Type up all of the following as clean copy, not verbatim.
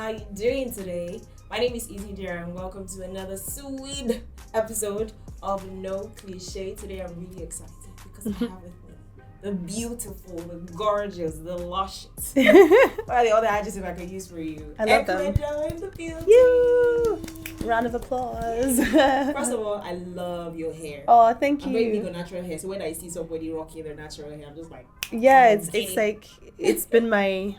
how you doing today? My name is Izzy Idiaru and welcome to another sweet episode of NoCliché. Today I'm really excited because I have with me the beautiful, the gorgeous, the luscious. What are the other adjectives I could use for you? I love Eku them. Edewor in the building. You! Round of applause. First of all, I love your hair. Oh, thank I'm very big you. on natural hair, so when I see somebody rocking their natural hair, I'm just like, Yeah, I'm it's kidding. like, it's been my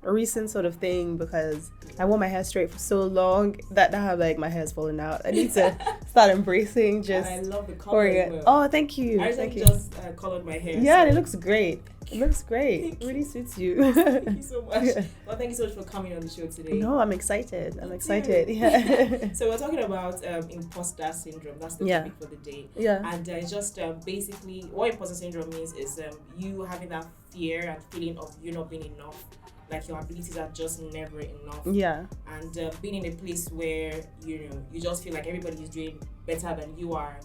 recent sort of thing because I wore my hair straight for so long that now like my hair's falling out. I need to start embracing just and I love the color pouring as it. well. Oh, thank you. I Thank recently you. just colored my hair. Yeah, so and it looks great. It looks great. Thank It really suits you. Thank you so much. Well, thank you so much for coming on the show today. No, I'm excited. I'm Me excited. too. Yeah. So we're talking about imposter syndrome. That's the Yeah. topic for the day. Yeah. And just basically, what imposter syndrome means is you having that fear and feeling of you not being enough, like your abilities are just never enough. Yeah. And being in a place where you just feel like everybody is doing better than you are.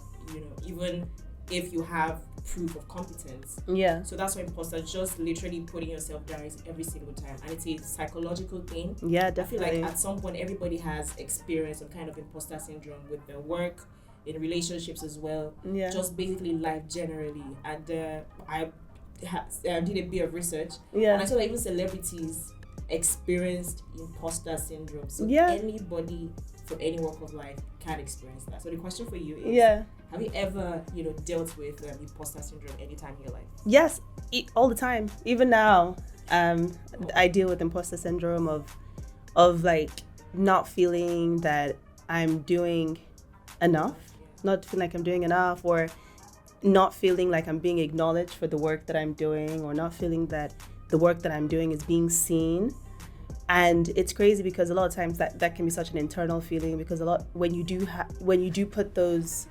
Even if you have proof of competence. Yeah. So that's why imposter, just literally putting yourself down every single time, and it's a psychological thing. Yeah, I feel definitely. like at some point everybody has experienced some kind of imposter syndrome with their work, in relationships as well, Yeah. just basically life generally. And I did a bit of research, and I Yeah. saw that even celebrities experienced imposter syndrome. So Yeah. anybody from any walk of life can experience that. So the question for you is, Yeah. have you ever dealt with imposter syndrome anytime in your life? Yes, all the time. Even now, I deal with imposter syndrome of like not feeling that I'm doing enough, not feeling like I'm doing enough, or not feeling like I'm being acknowledged for the work that I'm doing, or not feeling that the work that I'm doing is being seen. And it's crazy because a lot of times that can be such an internal feeling, because when you do put those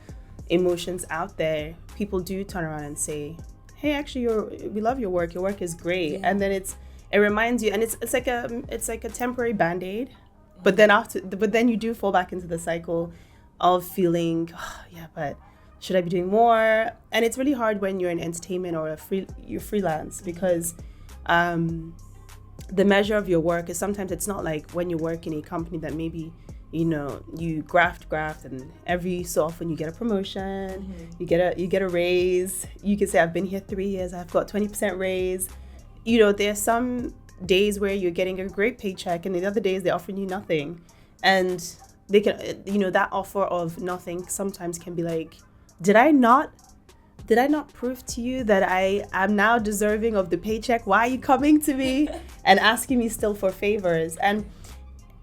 emotions out there, people do turn around and say, hey, actually we love your work is great. Yeah. And then it reminds you, and it's like a temporary band-aid, but then you do fall back into the cycle of feeling, oh, yeah, but should I be doing more? And it's really hard when you're in entertainment or you're freelance, because the measure of your work is sometimes, it's not like when you work in a company that maybe you graft and every so often you get a promotion, you get a raise. You can say, I've been here 3 years, I've got 20% raise. There's some days where you're getting a great paycheck, and the other days they're offering you nothing. And they can, that offer of nothing sometimes can be like, did I not prove to you that I am now deserving of the paycheck? Why are you coming to me and asking me still for favors? And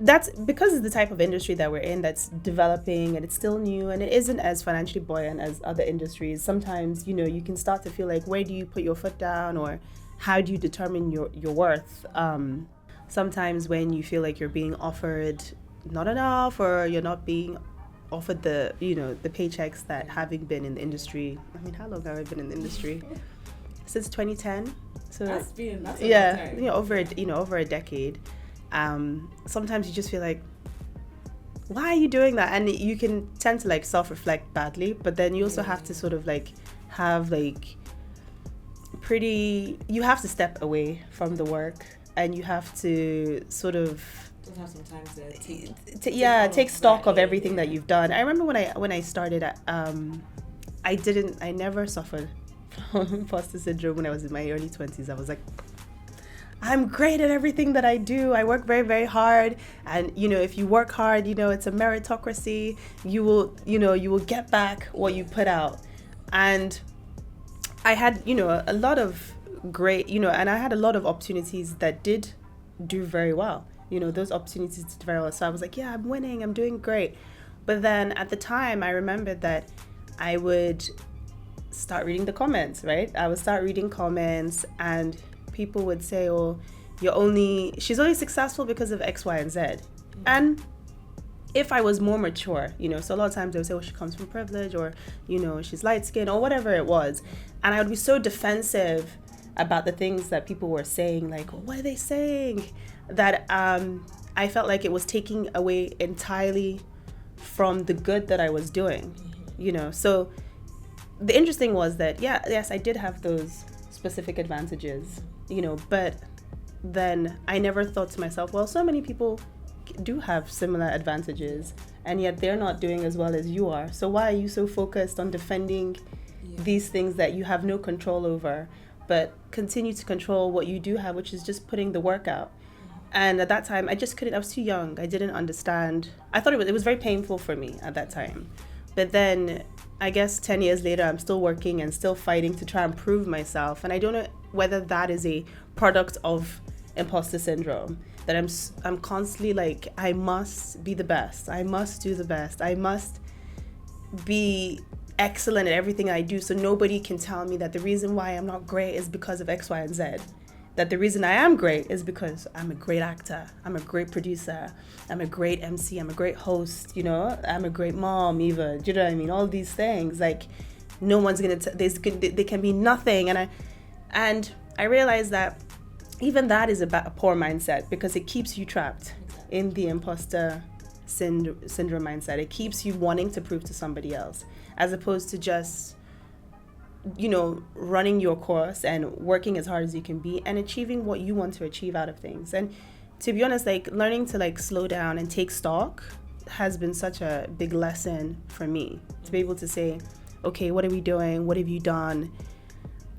that's because it's the type of industry that we're in, that's developing, and it's still new, and it isn't as financially buoyant as other industries. Sometimes, you can start to feel like, where do you put your foot down, or how do you determine your worth? Sometimes when you feel like you're being offered not enough, or you're not being offered the paychecks that, having been in the industry. I mean, how long have I been in the industry? Since 2010. So That's a long time. over a decade. Sometimes you just feel like, why are you doing that? And you can tend to like self-reflect badly, but then you also have to sort of like have like you have to step away from the work, and you have to sort of Just have some time to take stock of that, everything that you've done. I remember when I started, I never suffered from imposter syndrome when I was in my early 20s. I was like, I'm great at everything that I do. I work very, very hard. And, if you work hard, it's a meritocracy. You will get back what you put out. And I had, a lot of great, and I had a lot of opportunities that did do very well. Those opportunities did very well. So I was like, yeah, I'm winning. I'm doing great. But then at the time, I remembered that I would start reading the comments, right? I would start reading comments, and people would say, oh, she's only successful because of X, Y, and Z. And if I was more mature, so a lot of times they would say, oh, she comes from privilege, or, she's light skinned, or whatever it was. And I would be so defensive about the things that people were saying, like, what are they saying? That I felt like it was taking away entirely from the good that I was doing, So the interesting was that, yes, I did have those specific advantages, but then I never thought to myself, well, so many people do have similar advantages, and yet they're not doing as well as you are. So why are you so focused on defending these things that you have no control over, but continue to control what you do have, which is just putting the work out? And at that time, I just couldn't. I was too young. I didn't understand. I thought it was very painful for me at that time. But then, I guess 10 years later, I'm still working and still fighting to try and prove myself. And I don't know whether that is a product of imposter syndrome, that I'm constantly like, I must be the best. I must do the best. I must be excellent at everything I do, so nobody can tell me that the reason why I'm not great is because of X, Y, and Z. That the reason I am great is because I'm a great actor, I'm a great producer, I'm a great MC, I'm a great host, you know, I'm a great mom even, do you know what I mean? All these things, like, no one's gonna, they can be nothing. And I realized that even that is a poor mindset, because it keeps you trapped in the imposter syndrome mindset. It keeps you wanting to prove to somebody else, as opposed to just, you know, running your course and working as hard as you can be and achieving what you want to achieve out of things. And to be honest, like, learning to like slow down and take stock has been such a big lesson for me, to be able to say, okay, what are we doing? What have you done?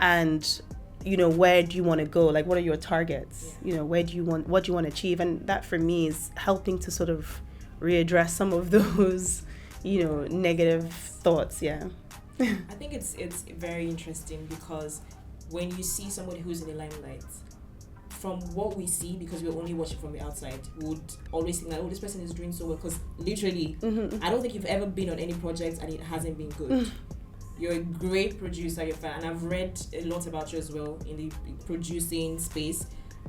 And, you know, where do you want to go? Like, what are your targets? You know, what do you want to achieve? And that for me is helping to sort of readdress some of those, you know, negative thoughts. I think it's very interesting, because when you see somebody who's in the limelight, from what we see, because we're only watching from the outside, we would always think that, oh, this person is doing so well, because literally, I don't think you've ever been on any project and it hasn't been good. You're a great producer, and I've read a lot about you as well in the producing space.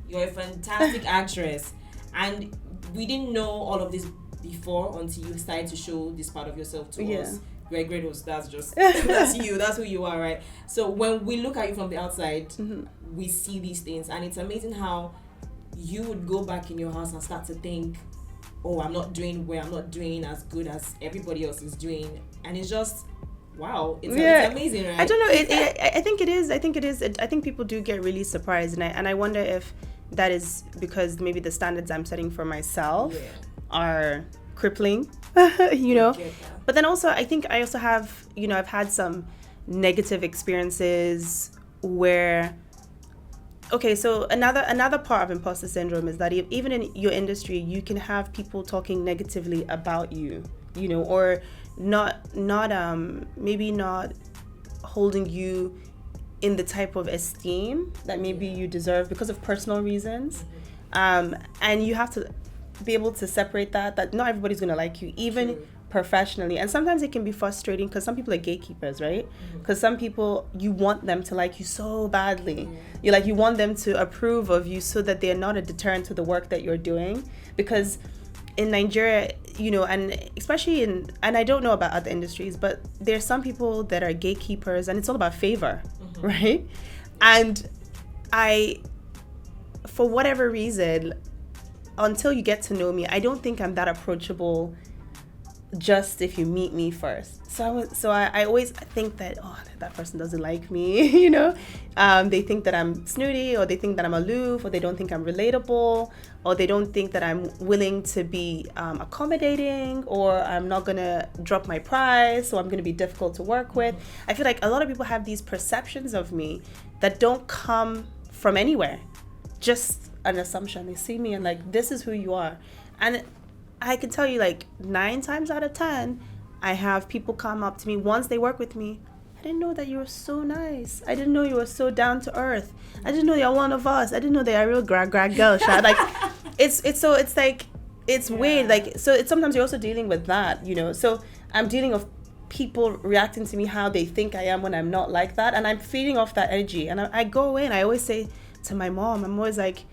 You're a fantastic actress, and we didn't know all of this before until you started to show this part of yourself to us. You're a great host. That's just that's you. That's who you are, right? So when we look at you from the outside, we see these things, and it's amazing how you would go back in your house and start to think, oh, I'm not doing as good as everybody else is doing, and it's just, wow, it's amazing, right? I don't know. I think it is. I think people do get really surprised, and I wonder if that is because maybe the standards I'm setting for myself are crippling, you know. But then also, I think I also have, you know, I've had some negative experiences where, okay, so another part of imposter syndrome is that even in your industry, you can have people talking negatively about you, you know, or maybe not holding you in the type of esteem that maybe you deserve because of personal reasons. And you have to be able to separate that not everybody's going to like you, even professionally. And sometimes it can be frustrating because some people are gatekeepers, right? Because some people, you want them to like you so badly. You want them to approve of you so that they're not a deterrent to the work that you're doing. Because in Nigeria, you know, and especially and I don't know about other industries, but there's some people that are gatekeepers, and it's all about favor, right? And for whatever reason, until you get to know me, I don't think I'm that approachable just if you meet me first. So I always think that, oh, that person doesn't like me, you know? They think that I'm snooty, or they think that I'm aloof, or they don't think I'm relatable, or they don't think that I'm willing to be accommodating, or I'm not gonna drop my price, or I'm gonna be difficult to work with. I feel like a lot of people have these perceptions of me that don't come from anywhere. Just an assumption. They see me and like, this is who you are. And I can tell you, like, 9 times out of 10, I have people come up to me once they work with me. I didn't know that you were so nice. I didn't know you were so down to earth. I didn't know you're one of us. I didn't know they're a real grad girl. Like, it's weird. Like, so it's sometimes you're also dealing with that, you know. So I'm dealing with people reacting to me how they think I am when I'm not like that, and I'm feeding off that energy. And I go away and I always say to my mom, I'm always like,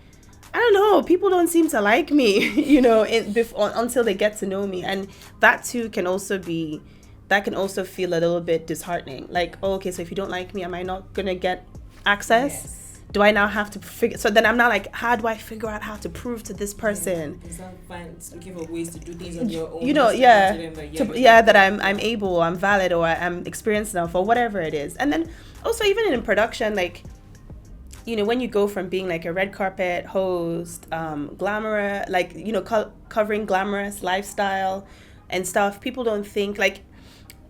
I don't know, people don't seem to like me, you know, until they get to know me. And that too can also feel a little bit disheartening. Like, oh, okay, so if you don't like me, am I not going to get access? Yes. Do I now have to figure? So then I'm not like, how do I figure out how to prove to this person? It's not fine. It's looking for ways to do things on your own. You know, that I'm able, or I'm valid, or I'm experienced enough, or whatever it is. And then also even in production, like, when you go from being like a red carpet host, glamorous, like, covering glamorous lifestyle and stuff, people don't think, like,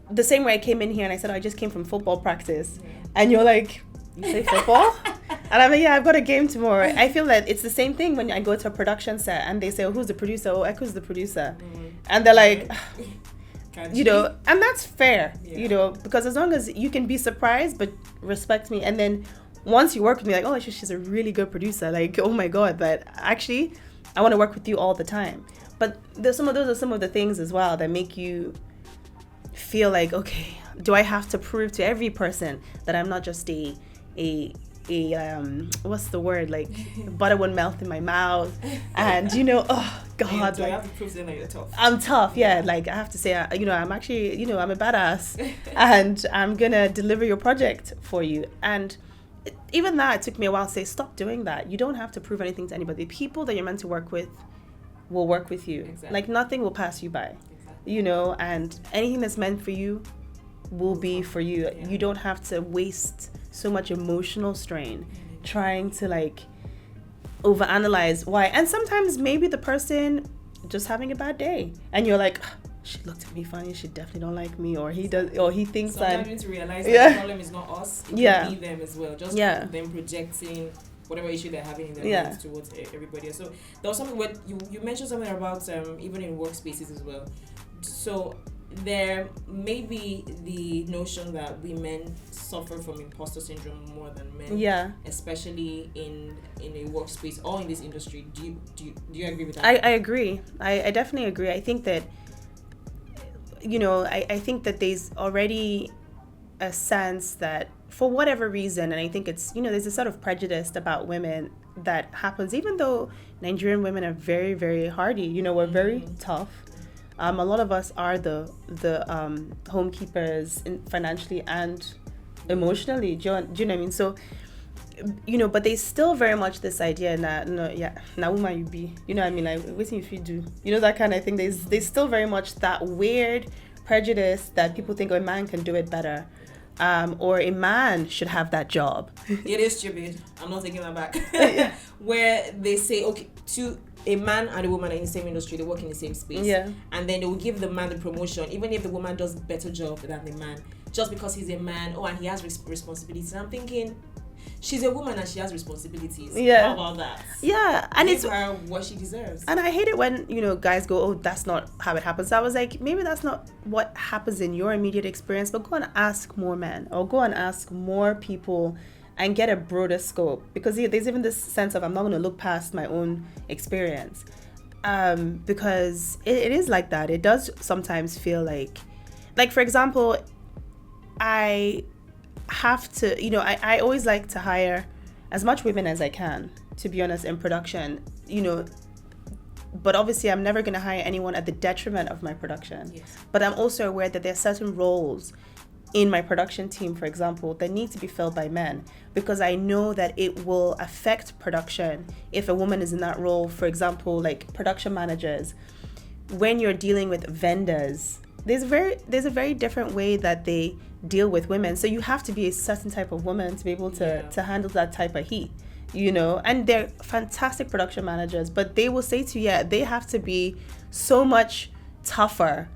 the same way I came in here and I said, I just came from football practice. Yeah. And you're like, you say football? And I'm like, yeah, I've got a game tomorrow. I feel that it's the same thing when I go to a production set and they say, oh, who's the producer? Oh, Eku's the producer. And they're like, and that's fair, because as long as you can be surprised, but respect me. And then once you work with me, like, oh, she's a really good producer. Like, oh my God, but actually, I want to work with you all the time. But those are some of the things as well that make you feel like, okay, do I have to prove to every person that I'm not just a what's the word, like, butter won't melt in my mouth, and oh God, do I have to prove to them that you're tough? I'm tough, yeah. Like, I have to say, I'm actually, I'm a badass, and I'm gonna deliver your project for you. And even that, it took me a while to say, stop doing that. You don't have to prove anything to anybody. The people that you're meant to work with will work with you. Exactly. Like, nothing will pass you by. Exactly. And anything that's meant for you will be for you. Yeah. You don't have to waste so much emotional strain trying to, like, overanalyze why. And sometimes maybe the person just having a bad day and you're like, she looked at me funny, she definitely don't like me, or he does, or he thinks sometimes you need to realize that the problem is not us, it can be them as well, just them projecting whatever issue they're having in their minds towards everybody else. So there was something where you mentioned something about even in workspaces as well. So there may be the notion that women suffer from imposter syndrome more than men, especially in a workspace or in this industry. Do you agree with that? I agree. I definitely agree. I think that I think that there's already a sense that, for whatever reason, and I think it's, there's a sort of prejudice about women that happens, even though Nigerian women are very, very hardy. We're very tough. A lot of us are the homekeepers financially and emotionally. Do you know what I mean? So, but there's still very much this idea now woman you be. You know what I mean? Like, what if you do? That kind of thing. There's still very much that weird prejudice that people think a man can do it better. Or a man should have that job. It is stupid. I'm not taking that back. Where they say, okay, a man and a woman are in the same industry, they work in the same space. Yeah. And then they will give the man the promotion, even if the woman does a better job than the man, just because he's a man, and he has responsibilities. And I'm thinking, she's a woman and she has responsibilities. Yeah. How about that? Yeah. And give her what she deserves. And I hate it when, guys go, oh, that's not how it happens. So I was like, maybe that's not what happens in your immediate experience, but go and ask more men, or go and ask more people and get a broader scope, because there's even this sense of, I'm not going to look past my own experience, because it is like that. It does sometimes feel like, for example, I have to, I always like to hire as much women as I can, to be honest, in production, but obviously I'm never going to hire anyone at the detriment of my production. Yes. But I'm also aware that there are certain roles in my production team, for example, that need to be filled by men, because I know that it will affect production if a woman is in that role. For example, like production managers, when you're dealing with vendors, there's a very different way that they deal with women. So you have to be a certain type of woman to be able to handle that type of heat, and they're fantastic production managers, but they will say to you, they have to be so much tougher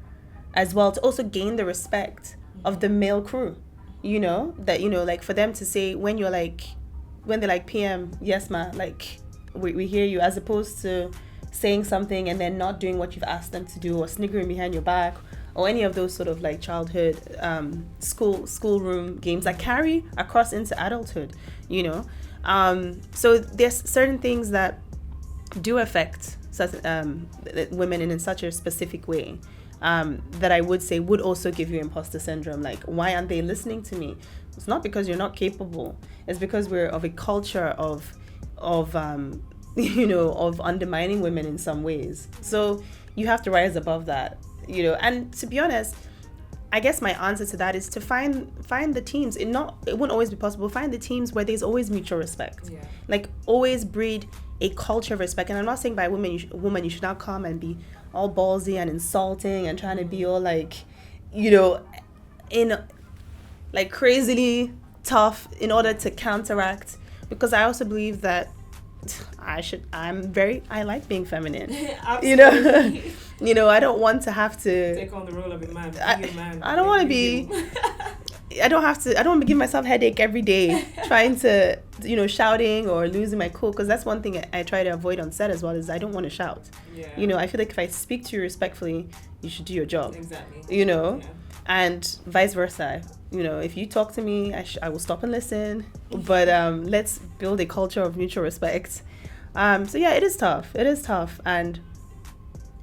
as well to also gain the respect of the male crew, like for them to say, when they're like, PM, yes ma, like we hear you, as opposed to saying something and then not doing what you've asked them to do, or sniggering behind your back, or any of those sort of like childhood schoolroom games that carry across into adulthood, so there's certain things that do affect women in such a specific way, that I would say would also give you imposter syndrome. Like, why aren't they listening to me? It's not because you're not capable. It's because we're of a culture of undermining women in some ways. So you have to rise above that, And to be honest, I guess my answer to that is to find the teams. It won't always be possible. Find the teams where there's always mutual respect. Yeah. Like, always breed a culture of respect. And I'm not saying by woman you should not come and be all ballsy and insulting and trying to be all like, in like crazily tough in order to counteract because I also believe that I like being feminine. Absolutely. I don't want to have to take on the role of a man. I don't want to be I don't want to give myself headache every day trying to, shouting or losing my cool, because that's one thing I try to avoid on set as well, is I don't want to shout. Yeah. I feel like if I speak to you respectfully, you should do your job. Exactly. Yeah. And vice versa. If you talk to me, I will stop and listen. But let's build a culture of mutual respect. So yeah, it is tough. And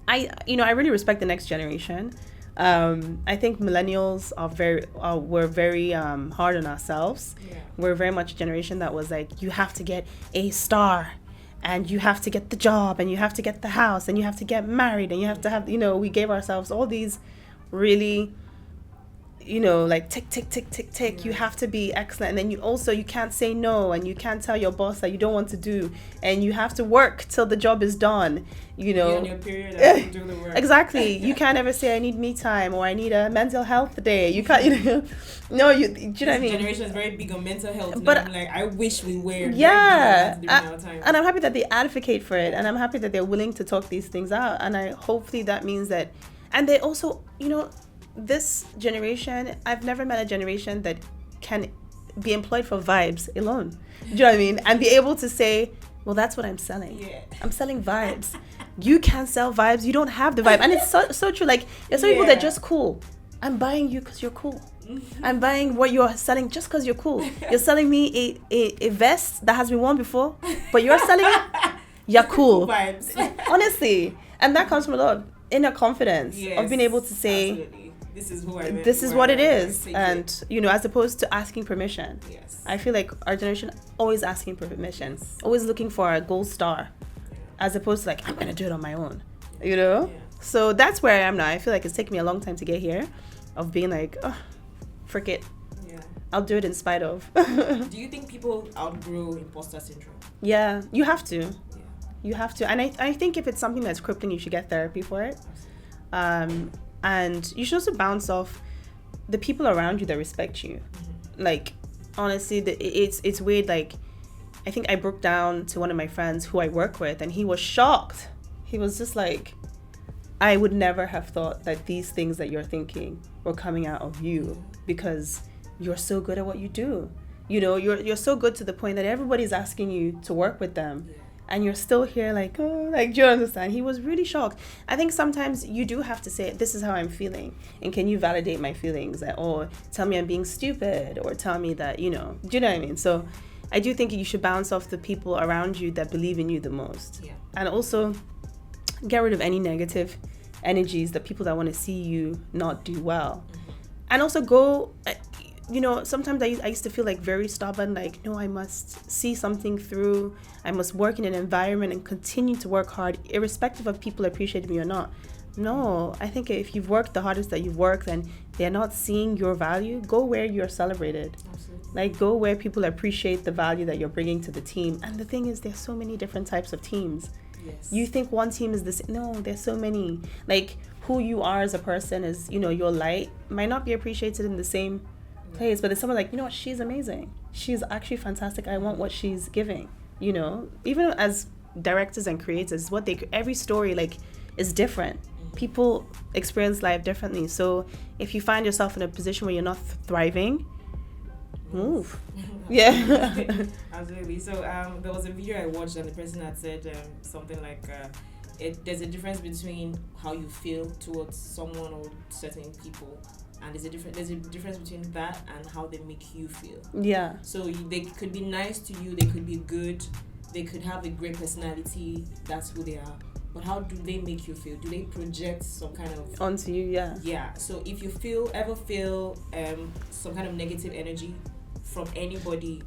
I really respect the next generation. I think millennials were very hard on ourselves. Yeah. We're very much a generation that was like, you have to get a star, and you have to get the job, and you have to get the house, and you have to get married, and you have to have, we gave ourselves all these really, like tick, tick, tick, tick, tick. You have to be excellent. And then you can't say no, and you can't tell your boss that you don't want to do, and you have to work till the job is done, Be on your period and do the work. Exactly. You can't ever say, I need me time, or I need a mental health day. You can't, no, do you know what I mean? Generation is very big on mental health. But I'm like, I wish we were. Yeah. And I'm happy that they advocate for it, and I'm happy that they're willing to talk these things out. And hopefully that means that, and they also, this generation, I've never met a generation that can be employed for vibes alone. Do you know what I mean? And be able to say, well, that's what I'm selling. Yeah. I'm selling vibes. You can't sell vibes. You don't have the vibe. And it's so true. Like, there's some people that are just cool. I'm buying you because you're cool. I'm buying what you're selling just because you're cool. You're selling me a vest that has been worn before, but you're selling it. You're cool. Vibes. Honestly. And that comes from a lot of inner confidence of being able to say, absolutely. This is who I am. This is what it is. And, as opposed to asking permission. Yes. I feel like our generation always asking permission, always looking for a gold star, as opposed to like, I'm going to do it on my own, Yeah. So that's where I am now. I feel like it's taken me a long time to get here, of being like, oh, frick it. Yeah. I'll do it in spite of. Do you think people outgrow imposter syndrome? Yeah, you have to. Yeah. You have to. And I think if it's something that's crippling, you should get therapy for it. And you should also bounce off the people around you that respect you. Mm-hmm. Like, honestly, it's weird. Like, I think I broke down to one of my friends who I work with, and he was shocked. He was just like, I would never have thought that these things that you're thinking were coming out of you, because you're so good at what you do. You're so good to the point that everybody's asking you to work with them. Yeah. And you're still here like, oh, like, do you understand? He was really shocked. I think sometimes you do have to say, this is how I'm feeling. And can you validate my feelings? Or tell me I'm being stupid, or tell me that, do you know what I mean? So I do think you should bounce off the people around you that believe in you the most. Yeah. And also get rid of any negative energies, the people that want to see you not do well. Mm-hmm. And also go, sometimes I used to feel like very stubborn, like, no, I must see something through. I must work in an environment and continue to work hard, irrespective of people appreciating me or not. No, I think if you've worked the hardest that you've worked and they're not seeing your value, go where you're celebrated. Absolutely. Like, go where people appreciate the value that you're bringing to the team. And the thing is, there's so many different types of teams. Yes. You think one team is this? No, there's so many. Like, who you are as a person is, your light might not be appreciated in the same place, but there's someone like, what, she's amazing. She's actually fantastic. I want what she's giving. Even as directors and creators, every story is different. People experience life differently. So if you find yourself in a position where you're not thriving, move. Yeah. Absolutely. So there was a video I watched, and the person had said something like, there's a difference between how you feel towards someone or certain people, and there's a difference between that and how they make you feel. Yeah. So they could be nice to you, they could be good, they could have a great personality, that's who they are. But how do they make you feel? Do they project some kind of onto you? Yeah. Yeah. So if you ever feel some kind of negative energy from anybody,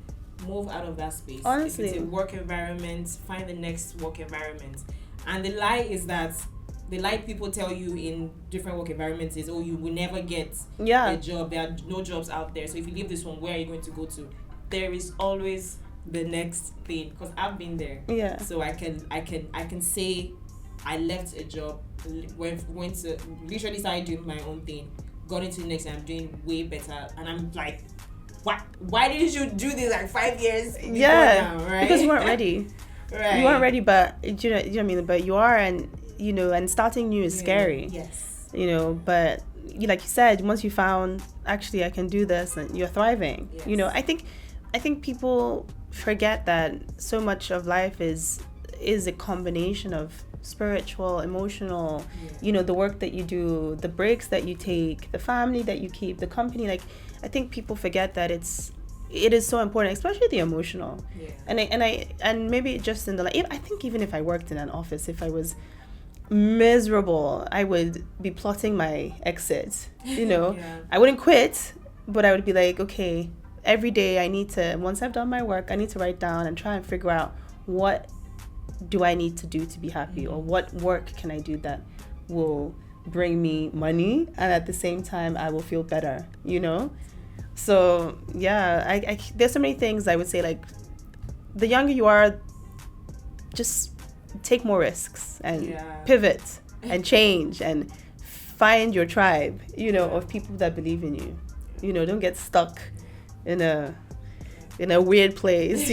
move out of that space. Honestly. If it's a work environment, find the next work environment. And the lie is that the lie people tell you in different work environments is, you will never get a job. There are no jobs out there. So if you leave this one, where are you going to go to? There is always the next thing, because I've been there. Yeah. So I can say I left a job, went to literally started doing my own thing, got into the next, and I'm doing way better, and I'm like why didn't you do this like 5 years before Yeah, now, right? because you weren't ready. Right. You weren't ready, but you know what I mean. But you are, and and starting new is scary. Yes. But like you said, once you found actually I can do this, and you're thriving. Yes. I think people forget that so much of life is a combination of spiritual, emotional, the work that you do, the breaks that you take, the family that you keep, the company. Like, I think people forget that it is so important, especially the emotional. And maybe just in the I think even if I worked in an office, if I was miserable, I would be plotting my exit. I wouldn't quit, but I would be like, okay, every day I need to, once I've done my work, I need to write down and try and figure out what do I need to do to be happy, or what work can I do that will bring me money and at the same time I will feel better, So I there's so many things I would say, like, the younger you are, just take more risks and pivot and change and find your tribe, of people that believe in you. Don't get stuck in a weird place.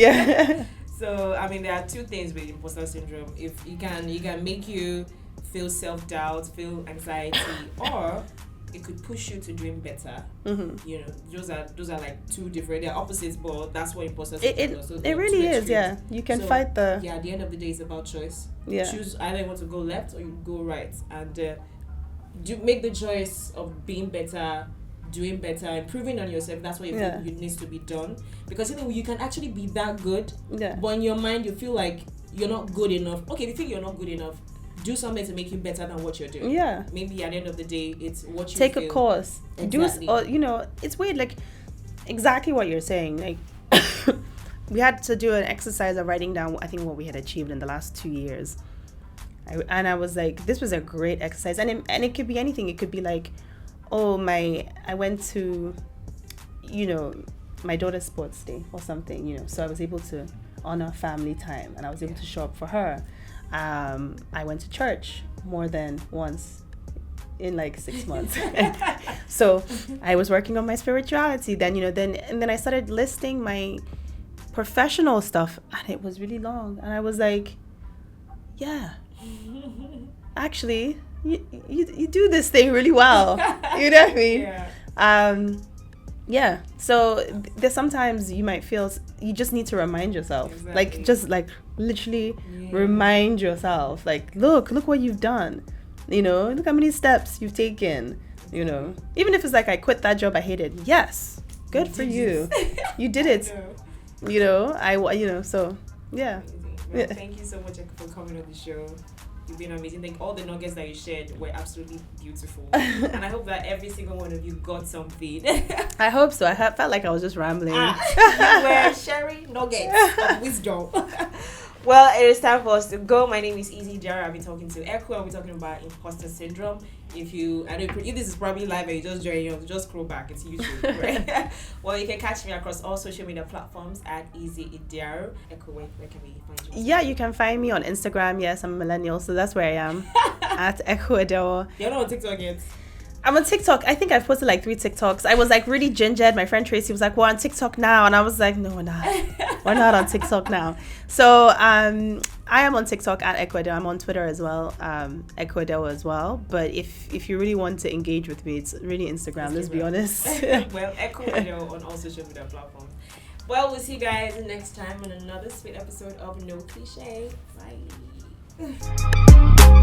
So, I mean, there are two things with imposter syndrome. If it can make you feel self-doubt, feel anxiety, or it could push you to doing better. Those are like two different, they're opposites, but that's what imposter syndrome does. So it really is, you can fight at the end of the day, it's about choice. Choose either you want to go left or you go right, and make the choice of being better, doing better, improving on yourself. That's what you feel needs to be done, because you can actually be that good, but in your mind you feel like you're not good enough. Okay, if you think you're not good enough, do something to make you better than what you're doing. Maybe at the end of the day, it's what you take feel. A course. Exactly. It's weird, like exactly what you're saying. Like we had to do an exercise of writing down, I think, what we had achieved in the last 2 years. I was like, this was a great exercise, and it could be anything. It could be like, I went to, my daughter's sports day or something, so I was able to honor family time, and I was able to show up for her. I went to church more than once in like 6 months. So I was working on my spirituality. Then I started listing my professional stuff, and it was really long. And I was like, actually, you do this thing really well. You know what I mean? So there's sometimes you might feel you just need to remind yourself, like, just like literally remind yourself, like, look what you've done, look how many steps you've taken, even if it's like, I quit that job I hated. Yes, good for you. You did it. So thank you so much for coming on the show. You've been amazing. Like, all the nuggets that you shared were absolutely beautiful. And I hope that every single one of you got something. I hope so. I felt like I was just rambling. You were sharing nuggets of wisdom. Well, it is time for us to go. My name is Izzy Idiaru. I've been talking to Eku, and we're talking about imposter syndrome. If this is probably live and you just join, just scroll back. It's YouTube, right? Well, you can catch me across all social media platforms at Izzy Idiaru. Eku, where can we find you? Yeah, you can find me on Instagram. Yes, I'm a millennial, so that's where I am. At Eku Edewor. You're not on TikTok yet? I'm on TikTok. I think I've posted like 3 TikToks. I was like really gingered. My friend Tracy was like, we're on TikTok now. And I was like, no, we're not. We're not on TikTok now. So I am on TikTok at Eku Edewor. I'm on Twitter as well, Eku Edewor as well. But if you really want to engage with me, it's really Instagram. Let's be honest. Well, Eku Edewor on all social media platforms. Well, we'll see you guys next time on another sweet episode of NoCliché. Bye.